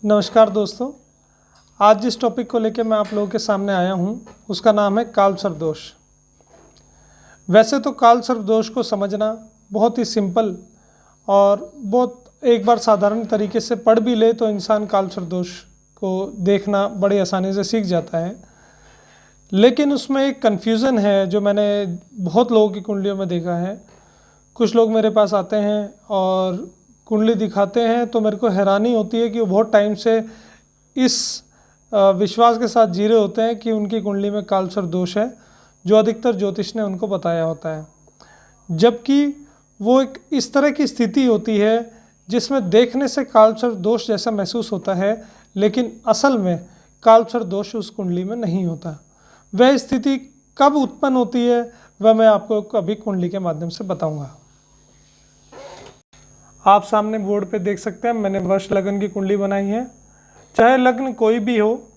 नमस्कार दोस्तों, आज जिस टॉपिक को लेकर मैं आप लोगों के सामने आया हूं उसका नाम है कालसर्प दोष। वैसे तो कालसर्प दोष को समझना बहुत ही सिंपल और बहुत एक बार साधारण तरीके से पढ़ भी ले तो इंसान कालसर्प दोष को देखना बड़ी आसानी से सीख जाता है। लेकिन उसमें एक कन्फ्यूज़न है जो मैंने बहुत लोगों की कुंडलियों में देखा है। कुछ लोग मेरे पास आते हैं और कुंडली दिखाते हैं तो मेरे को हैरानी होती है कि वो बहुत टाइम से इस विश्वास के साथ जी रहे होते हैं कि उनकी कुंडली में कालसर्प दोष है, जो अधिकतर ज्योतिष ने उनको बताया होता है। जबकि वो एक इस तरह की स्थिति होती है जिसमें देखने से कालसर्प दोष जैसा महसूस होता है, लेकिन असल में कालसर्प दोष उस कुंडली में नहीं होता। वह स्थिति कब उत्पन्न होती है वह मैं आपको अभी कुंडली के माध्यम से बताऊंगा। आप सामने बोर्ड पे देख सकते हैं, मैंने वर्ष लगन की कुंडली बनाई है। चाहे लग्न कोई भी हो,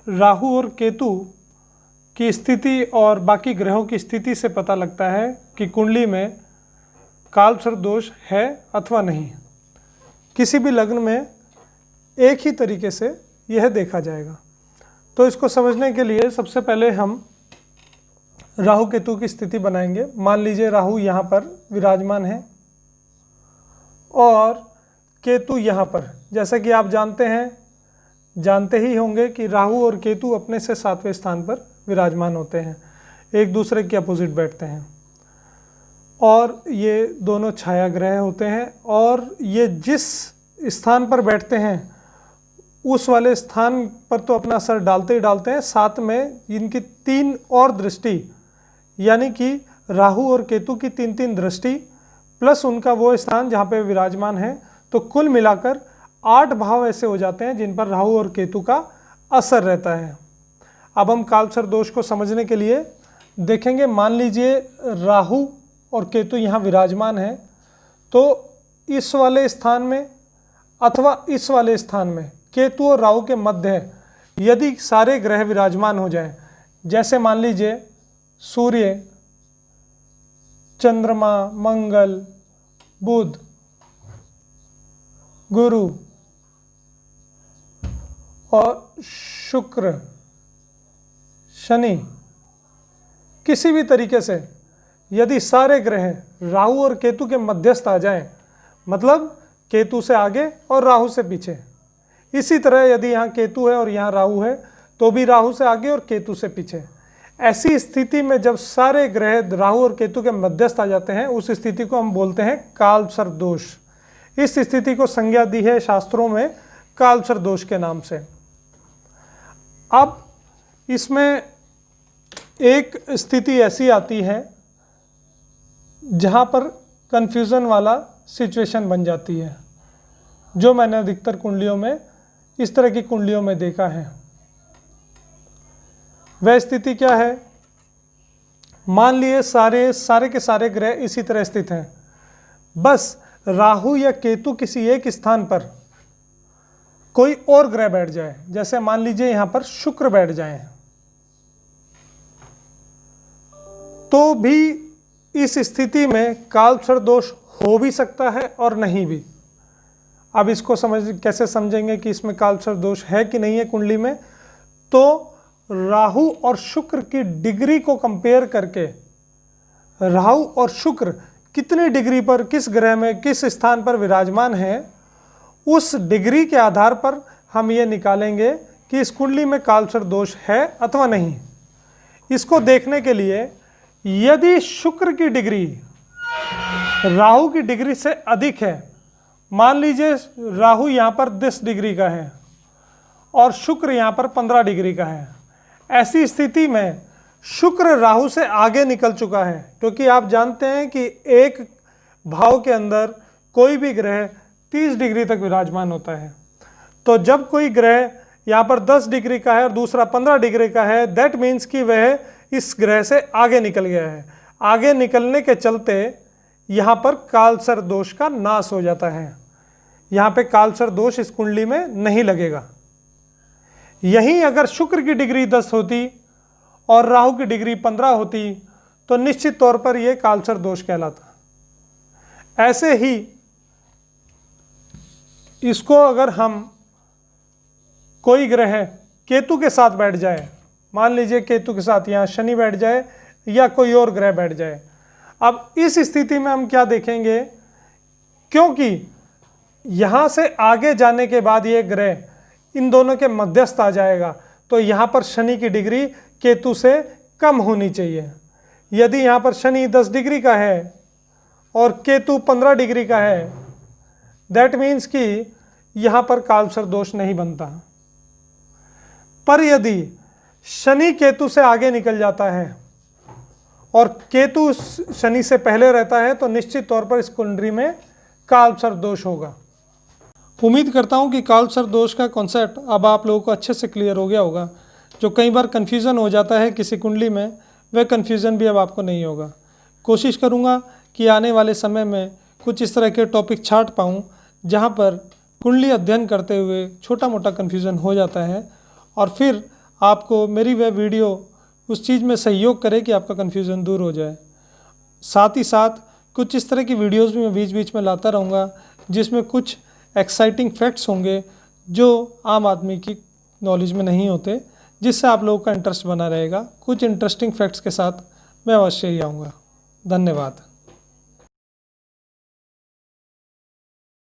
राहु और केतु की स्थिति और बाकी ग्रहों की स्थिति से पता लगता है कि कुंडली में कालसर्प दोष है अथवा नहीं। किसी भी लग्न में एक ही तरीके से यह देखा जाएगा। तो इसको समझने के लिए सबसे पहले हम राहु केतु की स्थिति बनाएंगे। मान लीजिए राहु यहाँ पर विराजमान है और केतु यहाँ पर, जैसा कि आप जानते ही होंगे कि राहु और केतु अपने से 7वें स्थान पर विराजमान होते हैं, एक दूसरे के अपोजिट बैठते हैं और ये दोनों छाया ग्रह होते हैं। और ये जिस स्थान पर बैठते हैं उस वाले स्थान पर तो अपना असर डालते ही डालते हैं, साथ में इनकी 3 और दृष्टि, यानी कि राहु और केतु की 3 दृष्टि प्लस उनका वो स्थान जहाँ पे विराजमान है, तो कुल मिलाकर 8 भाव ऐसे हो जाते हैं जिन पर राहु और केतु का असर रहता है। अब हम कालसर्प दोष को समझने के लिए देखेंगे। मान लीजिए राहु और केतु यहाँ विराजमान है, तो इस वाले स्थान में अथवा इस वाले स्थान में केतु और राहु के मध्य यदि सारे ग्रह विराजमान हो जाएं, जैसे मान लीजिए सूर्य, चंद्रमा, मंगल, बुध, गुरु और शुक्र, शनि, किसी भी तरीके से यदि सारे ग्रह राहु और केतु के मध्यस्थ आ जाएं, मतलब केतु से आगे और राहु से पीछे। इसी तरह यदि यहाँ केतु है और यहाँ राहु है तो भी राहु से आगे और केतु से पीछे। ऐसी स्थिति में जब सारे ग्रह राहु और केतु के मध्यस्थ आ जाते हैं, उस स्थिति को हम बोलते हैं कालसर्प दोष। इस स्थिति को संज्ञा दी है शास्त्रों में कालसर्प दोष के नाम से। अब इसमें एक स्थिति ऐसी आती है जहाँ पर कन्फ्यूज़न वाला सिचुएशन बन जाती है, जो मैंने अधिकतर कुंडलियों में, इस तरह की कुंडलियों में देखा है। वह स्थिति क्या है? मान लिए सारे के सारे ग्रह इसी तरह स्थित हैं, बस राहु या केतु किसी एक स्थान पर कोई और ग्रह बैठ जाए। जैसे मान लीजिए यहां पर शुक्र बैठ जाए, तो भी इस स्थिति में कालसर्प दोष हो भी सकता है और नहीं भी। अब इसको कैसे समझेंगे कि इसमें कालसर्प दोष है कि नहीं है कुंडली में? तो राहु और शुक्र की डिग्री को कंपेयर करके राहु और शुक्र कितनी डिग्री पर किस ग्रह में किस स्थान पर विराजमान है, उस डिग्री के आधार पर हम ये निकालेंगे कि इस कुंडली में कालसर्प दोष है अथवा नहीं। इसको देखने के लिए यदि शुक्र की डिग्री राहु की डिग्री से अधिक है, मान लीजिए राहु यहाँ पर 10 डिग्री का है और शुक्र यहाँ पर 15 डिग्री का है, ऐसी स्थिति में शुक्र राहु से आगे निकल चुका है, क्योंकि आप जानते हैं कि एक भाव के अंदर कोई भी ग्रह 30 डिग्री तक विराजमान होता है। तो जब कोई ग्रह यहाँ पर 10 डिग्री का है और दूसरा 15 डिग्री का है, दैट मीन्स कि वह इस ग्रह से आगे निकल गया है। आगे निकलने के चलते यहाँ पर कालसर्प दोष का नाश हो जाता है। यहाँ पे कालसर्प दोष इस कुंडली में नहीं लगेगा। यहीं अगर शुक्र की डिग्री 10 होती और राहु की डिग्री 15 होती तो निश्चित तौर पर यह कालसर्प दोष कहलाता। ऐसे ही इसको अगर हम कोई ग्रह केतु के साथ बैठ जाए, मान लीजिए केतु के साथ यहाँ शनि बैठ जाए या कोई और ग्रह बैठ जाए। अब इस स्थिति में हम क्या देखेंगे, क्योंकि यहाँ से आगे जाने के बाद ये ग्रह इन दोनों के मध्यस्थ आ जाएगा, तो यहाँ पर शनि की डिग्री केतु से कम होनी चाहिए। यदि यहाँ पर शनि 10 डिग्री का है और केतु 15 डिग्री का है, दैट मीन्स कि यहाँ पर कालसर्प दोष नहीं बनता। पर यदि शनि केतु से आगे निकल जाता है और केतु शनि से पहले रहता है, तो निश्चित तौर पर इस कुंडली में कालसर्प दोष होगा। उम्मीद करता हूँ कि कालसर्प दोष का कॉन्सेप्ट अब आप लोगों को अच्छे से क्लियर हो गया होगा। जो कई बार कन्फ्यूज़न हो जाता है किसी कुंडली में, वह कन्फ्यूज़न भी अब आपको नहीं होगा। कोशिश करूँगा कि आने वाले समय में कुछ इस तरह के टॉपिक छांट पाऊँ जहाँ पर कुंडली अध्ययन करते हुए छोटा मोटा कन्फ्यूज़न हो जाता है, और फिर आपको मेरी वह वीडियो उस चीज़ में सहयोग करे कि आपका कन्फ्यूज़न दूर हो जाए। साथ ही साथ कुछ इस तरह की वीडियोस भी मैं बीच बीच में लाता रहूँगा, जिसमें कुछ एक्साइटिंग फैक्ट्स होंगे जो आम आदमी की नॉलेज में नहीं होते, जिससे आप लोगों का इंटरेस्ट बना रहेगा। कुछ इंटरेस्टिंग फैक्ट्स के साथ मैं अवश्य ही आऊँगा। धन्यवाद।